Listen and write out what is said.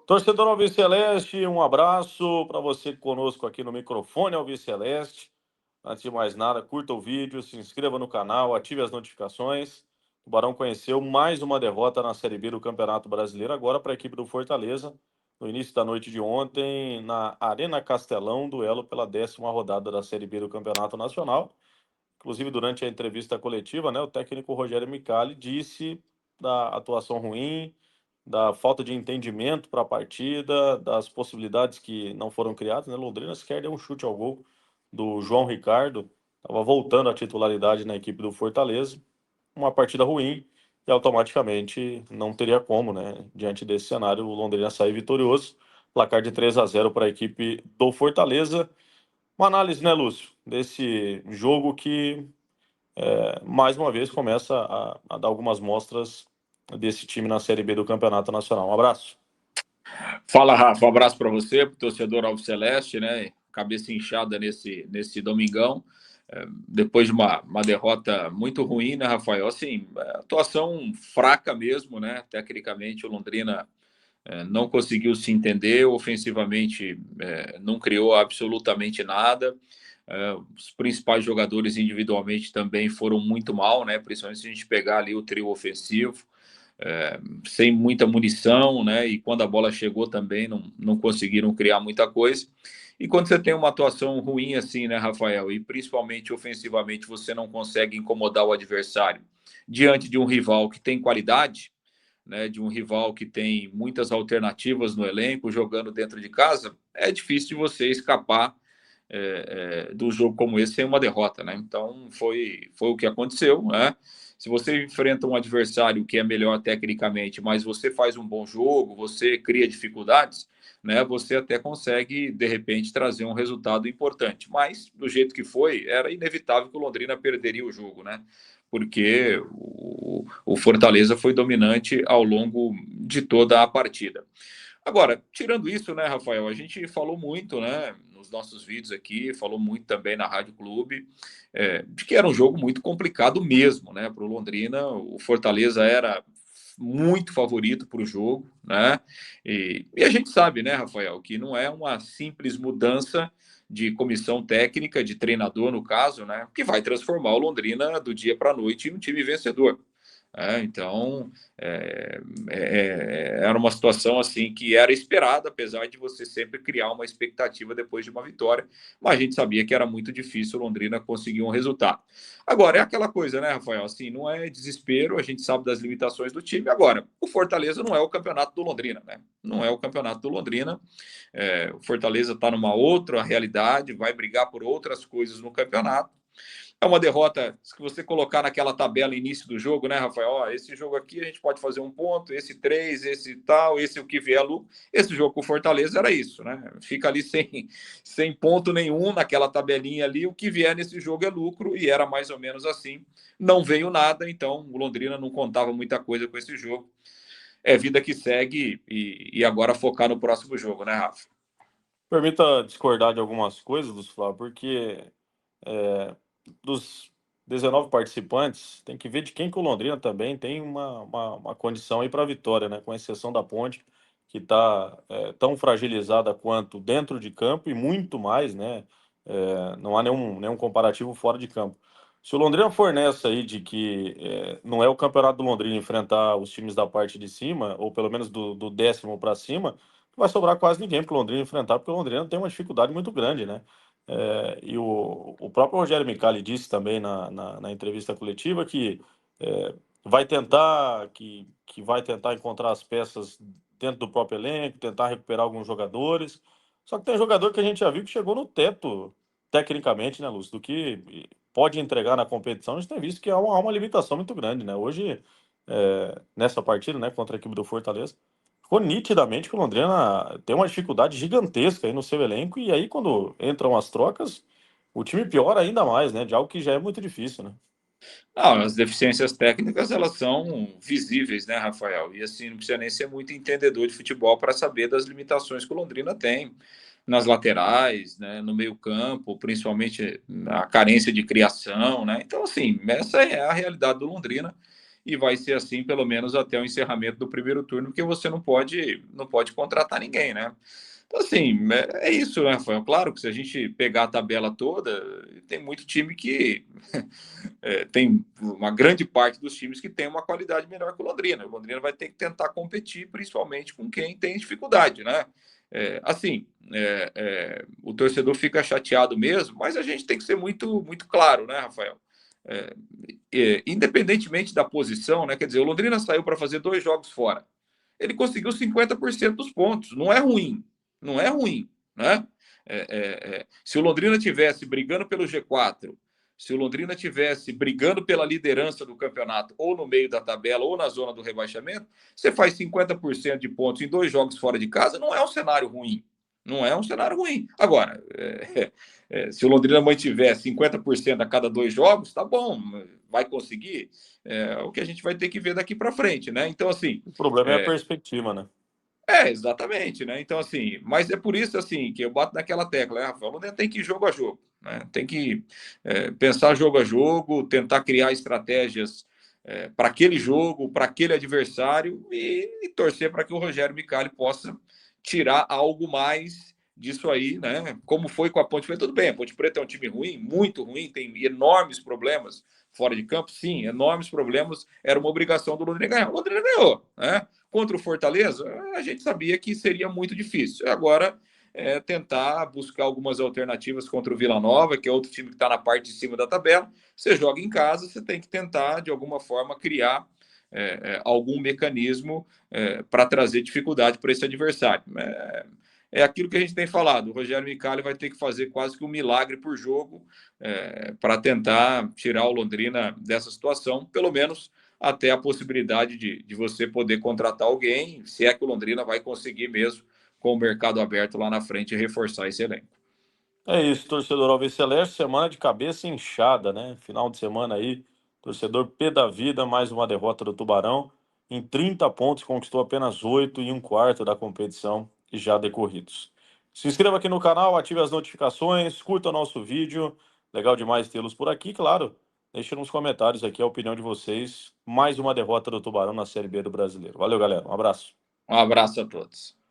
Torcedor Alves Celeste, um abraço para você conosco aqui no microfone Alves Celeste. Antes de mais nada, curta o vídeo, se inscreva no canal, ative as notificações. O Tubarão conheceu mais uma derrota na Série B do Campeonato Brasileiro, agora para a equipe do Fortaleza, no início da noite de ontem, na Arena Castelão, duelo pela 10ª rodada da Série B do Campeonato Nacional. Inclusive, durante a entrevista coletiva, né, o técnico Rogério Micali disse da atuação ruim, da falta de entendimento para a partida, das possibilidades que não foram criadas, né? Londrina sequer deu um chute ao gol do João Ricardo, estava voltando à titularidade na equipe do Fortaleza. Uma partida ruim e automaticamente não teria como, né? Diante desse cenário, o Londrina sair vitorioso. Placar de 3-0 para a equipe do Fortaleza. Uma análise, né, Lúcio, desse jogo que mais uma vez começa a dar algumas mostras desse time na Série B do Campeonato Nacional. Um abraço. Fala, Rafa, um abraço para você, pro torcedor Alves Celeste, né? Cabeça inchada nesse domingão, depois de uma derrota muito ruim, né, Rafael? Assim, atuação fraca mesmo, né? Tecnicamente, o Londrina não conseguiu se entender, ofensivamente não criou absolutamente nada. Os principais jogadores individualmente também foram muito mal, né? Principalmente se a gente pegar ali o trio ofensivo. Sem muita munição, né? E quando a bola chegou também não conseguiram criar muita coisa. E quando você tem uma atuação ruim assim, né, Rafael? E principalmente ofensivamente você não consegue incomodar o adversário diante de um rival que tem qualidade, né? De um rival que tem muitas alternativas no elenco, jogando dentro de casa, é difícil de você escapar do jogo como esse sem uma derrota, né? Então foi o que aconteceu, né? Se você enfrenta um adversário que é melhor tecnicamente, mas você faz um bom jogo, você cria dificuldades, né? Você até consegue de repente trazer um resultado importante. Mas do jeito que foi, era inevitável que o Londrina perderia o jogo, né? Porque o Fortaleza foi dominante ao longo de toda a partida. Agora, tirando isso, né, Rafael, a gente falou muito, né, nos nossos vídeos aqui, falou muito também na Rádio Clube, de que era um jogo muito complicado mesmo, né, para o Londrina. O Fortaleza era muito favorito para o jogo, né, e a gente sabe, né, Rafael, que não é uma simples mudança de comissão técnica, de treinador, no caso, né, que vai transformar o Londrina do dia para a noite em um time vencedor. Então, era uma situação assim que era esperada, apesar de você sempre criar uma expectativa depois de uma vitória, mas a gente sabia que era muito difícil o Londrina conseguir um resultado. Agora, é aquela coisa, né, Rafael? Assim, não é desespero, a gente sabe das limitações do time. Agora, o Fortaleza não é o campeonato do Londrina, né? Não é o campeonato do Londrina. O Fortaleza está numa outra realidade, vai brigar por outras coisas no campeonato. É uma derrota, se você colocar naquela tabela início do jogo, né, Rafael? Ó, esse jogo aqui a gente pode fazer um ponto, esse três, esse tal, esse o que vier lucro. Esse jogo com o Fortaleza era isso, né? Fica ali sem ponto nenhum naquela tabelinha ali, o que vier nesse jogo é lucro, e era mais ou menos assim. Não veio nada, então o Londrina não contava muita coisa com esse jogo. É vida que segue e agora focar no próximo jogo, né, Rafa? Permita discordar de algumas coisas, Lúcio Flávio, porque dos 19 participantes, tem que ver de quem que o Londrina também tem uma condição aí para a vitória, né? Com exceção da Ponte, que está tão fragilizada quanto dentro de campo e muito mais, né? Não há nenhum comparativo fora de campo. Se o Londrina for nessa aí de que não é o campeonato do Londrina enfrentar os times da parte de cima, ou pelo menos do 10º para cima, não vai sobrar quase ninguém para o Londrina enfrentar, porque o Londrina tem uma dificuldade muito grande, né? E o próprio Rogério Micali disse também na entrevista coletiva que vai tentar encontrar as peças dentro do próprio elenco, tentar recuperar alguns jogadores. Só que tem jogador que a gente já viu que chegou no teto, tecnicamente, né, Lúcio, do que pode entregar na competição. A gente tem visto que há uma limitação muito grande, né? Hoje, nessa partida, né, contra a equipe do Fortaleza, ficou nitidamente que o Londrina tem uma dificuldade gigantesca aí no seu elenco, e aí quando entram as trocas, o time piora ainda mais, né? De algo que já é muito difícil, né? Não, as deficiências técnicas, elas são visíveis, né, Rafael? E assim, não precisa nem ser muito entendedor de futebol para saber das limitações que o Londrina tem nas laterais, né, no meio-campo, principalmente a carência de criação, né? Então, assim, essa é a realidade do Londrina. e vai ser assim pelo menos até o encerramento do primeiro turno, porque você não pode contratar ninguém, né? Então, assim, é isso, né, Rafael? Claro que se a gente pegar a tabela toda, tem muito time que tem uma grande parte dos times que tem uma qualidade melhor que o Londrina. O Londrina vai ter que tentar competir, principalmente com quem tem dificuldade, né? Assim, o torcedor fica chateado mesmo, mas a gente tem que ser muito, muito claro, né, Rafael? Independentemente da posição, né? Quer dizer, o Londrina saiu para fazer 2 jogos fora. Ele conseguiu 50% dos pontos. Não é ruim. Não é ruim, né? Se o Londrina tivesse brigando pelo G4, se o Londrina tivesse brigando pela liderança do campeonato, ou no meio da tabela, ou na zona do rebaixamento, você faz 50% de pontos em 2 jogos fora de casa, não é um cenário ruim. Não é um cenário ruim. Agora, se o Londrina mantiver 50% a cada 2 jogos, tá bom, vai conseguir. O que a gente vai ter que ver daqui para frente, né? Então, assim, O problema é a é, perspectiva, né? exatamente, né? Então, assim, mas é por isso, assim, que eu bato naquela tecla, né, Rafael? Não tem que ir jogo a jogo, né? Tem que pensar jogo a jogo, tentar criar estratégias para aquele jogo, para aquele adversário e torcer para que o Rogério Micali possa tirar algo mais disso aí, né? Como foi com a Ponte Preta, tudo bem, a Ponte Preta é um time ruim, muito ruim, tem enormes problemas fora de campo, sim, enormes problemas, era uma obrigação do Londrina ganhar. O Londrina ganhou, né? Contra o Fortaleza, a gente sabia que seria muito difícil. Agora, tentar buscar algumas alternativas contra o Vila Nova, que é outro time que está na parte de cima da tabela. Você joga em casa, você tem que tentar, de alguma forma, criar algum mecanismo para trazer dificuldade para esse adversário. É aquilo que a gente tem falado. O Rogério Micali vai ter que fazer quase que um milagre por jogo para tentar tirar o Londrina dessa situação, pelo menos até a possibilidade de você poder contratar alguém, se é que o Londrina vai conseguir mesmo, com o mercado aberto lá na frente, reforçar esse elenco. É isso, torcedor Alves Celeste, semana de cabeça inchada, né? Final de semana aí, torcedor pé da vida, mais uma derrota do Tubarão. Em 30 pontos, conquistou apenas 8 e um quarto da competição já decorridos. Se inscreva aqui no canal, ative as notificações, curta o nosso vídeo. Legal demais tê-los por aqui, claro. Deixe nos comentários aqui a opinião de vocês. Mais uma derrota do Tubarão na Série B do Brasileiro. Valeu, galera. Um abraço. Um abraço a todos.